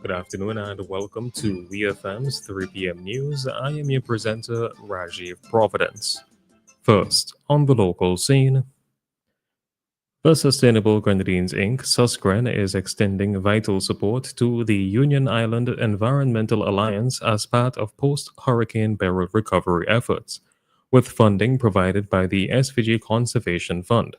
Good afternoon and welcome to VFM's 3 p.m. news. I am your presenter, Rajiv Providence. First, on the local scene, the Sustainable Grenadines Inc., Susgren, is extending vital support to the Union Island Environmental Alliance as part of post-Hurricane Beryl recovery efforts, with funding provided by the SVG Conservation Fund.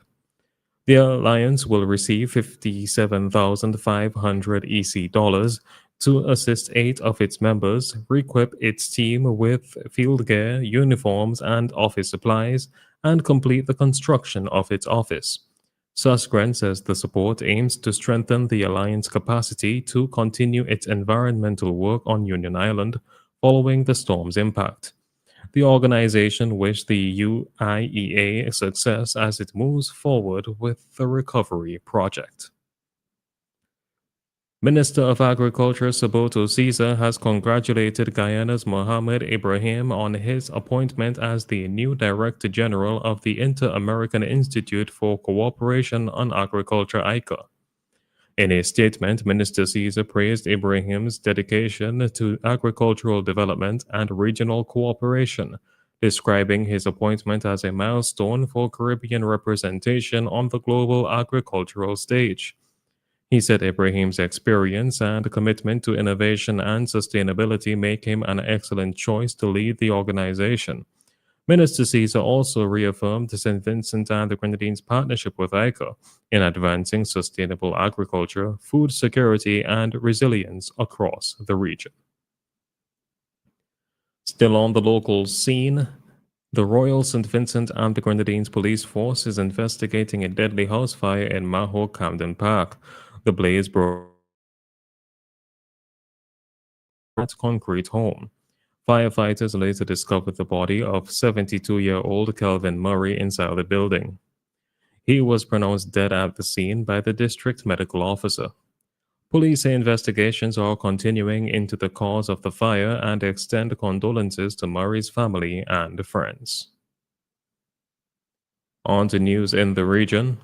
The alliance will receive 57,500 EC dollars to assist 8 of its members re-equip its team with field gear, uniforms, and office supplies, and complete the construction of its office. Susgren says the support aims to strengthen the alliance capacity to continue its environmental work on Union Island following the storm's impact. The organization wished the UIEA success as it moves forward with the recovery project. Minister of Agriculture Saboto Caesar has congratulated Guyana's Mohamed Ibrahim on his appointment as the new Director General of the Inter-American Institute for Cooperation on Agriculture ICA. In a statement, Minister Caesar praised Ibrahim's dedication to agricultural development and regional cooperation, describing his appointment as a milestone for Caribbean representation on the global agricultural stage. He said Ibrahim's experience and commitment to innovation and sustainability make him an excellent choice to lead the organization. Minister Caesar also reaffirmed St. Vincent and the Grenadines' partnership with ICA in advancing sustainable agriculture, food security, and resilience across the region. Still on the local scene, the Royal St. Vincent and the Grenadines Police Force is investigating a deadly house fire in Maho Camden Park. The blaze broke at concrete home. Firefighters later discovered the body of 72-year-old Kelvin Murray inside the building. He was pronounced dead at the scene by the district medical officer. Police say investigations are continuing into the cause of the fire and extend condolences to Murray's family and friends. On to news in the region.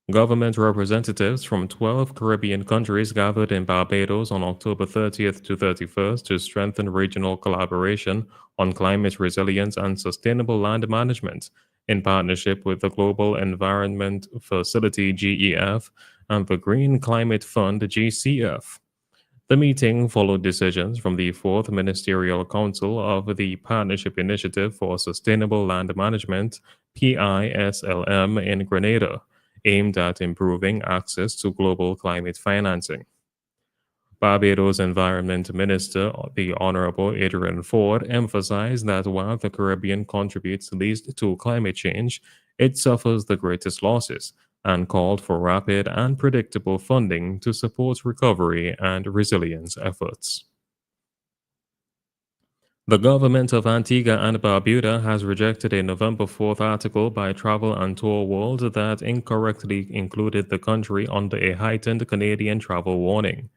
Government representatives from 12 Caribbean countries gathered in Barbados on October 30th to 31st to strengthen regional collaboration on climate resilience and sustainable land management in partnership with the Global Environment Facility GEF and the Green Climate Fund GCF. The meeting followed decisions from the Fourth Ministerial Council of the Partnership Initiative for Sustainable Land Management PISLM in Grenada, aimed at improving access to global climate financing. Barbados Environment Minister, the Honorable Adrian Ford, emphasized that while the Caribbean contributes least to climate change, it suffers the greatest losses, and called for rapid and predictable funding to support recovery and resilience efforts. The government of Antigua and Barbuda has rejected a November 4th article by Travel and Tour World that incorrectly included the country under a heightened Canadian travel warning.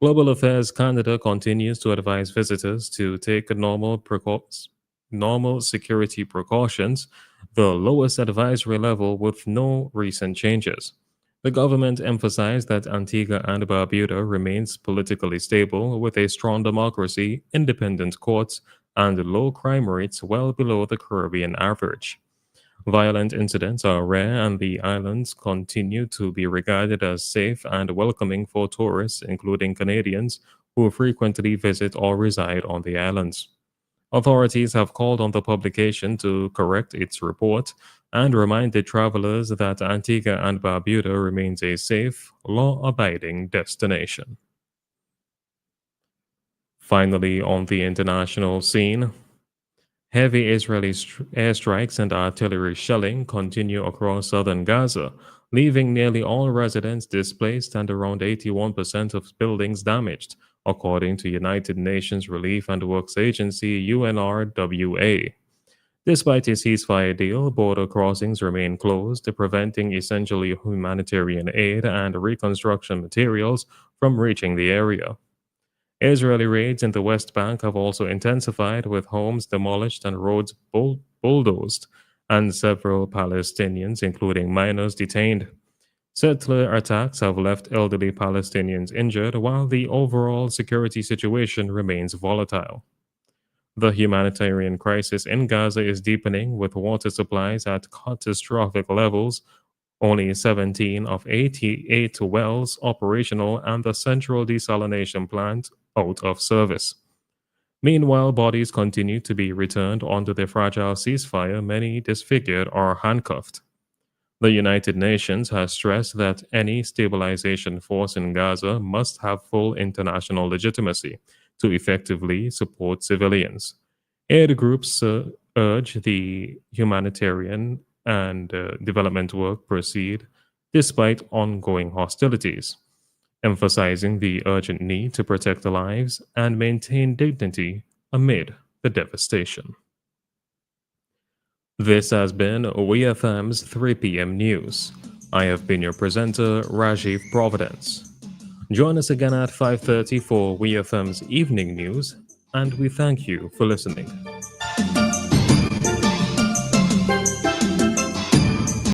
Global Affairs Canada continues to advise visitors to take normal security precautions, the lowest advisory level with no recent changes. The government emphasized that Antigua and Barbuda remains politically stable with a strong democracy, independent courts, and low crime rates well below the Caribbean average. Violent incidents are rare, and the islands continue to be regarded as safe and welcoming for tourists, including Canadians who frequently visit or reside on the islands. Authorities have called on the publication to correct its report and reminded travelers that Antigua and Barbuda remains a safe, law-abiding destination. Finally, on the international scene, heavy Israeli airstrikes and artillery shelling continue across southern Gaza, leaving nearly all residents displaced and around 81% of buildings damaged, according to United Nations Relief and Works Agency UNRWA. Despite a ceasefire deal, border crossings remain closed, preventing essentially humanitarian aid and reconstruction materials from reaching the area. Israeli raids in the West Bank have also intensified, with homes demolished and roads bulldozed, and several Palestinians, including minors, detained. Settler attacks have left elderly Palestinians injured while the overall security situation remains volatile. The humanitarian crisis in Gaza is deepening with water supplies at catastrophic levels, only 17 of 88 wells operational and the central desalination plant out of service. Meanwhile, bodies continue to be returned under the fragile ceasefire, many disfigured or handcuffed. The United Nations has stressed that any stabilization force in Gaza must have full international legitimacy to effectively support civilians. Aid groups urge the humanitarian and development work proceed despite ongoing hostilities, emphasizing the urgent need to protect lives and maintain dignity amid the devastation. This has been WeFM's 3 p.m. news. I have been your presenter, Rajiv Providence. Join us again at 5:30 for WeFM's evening news, and we thank you for listening.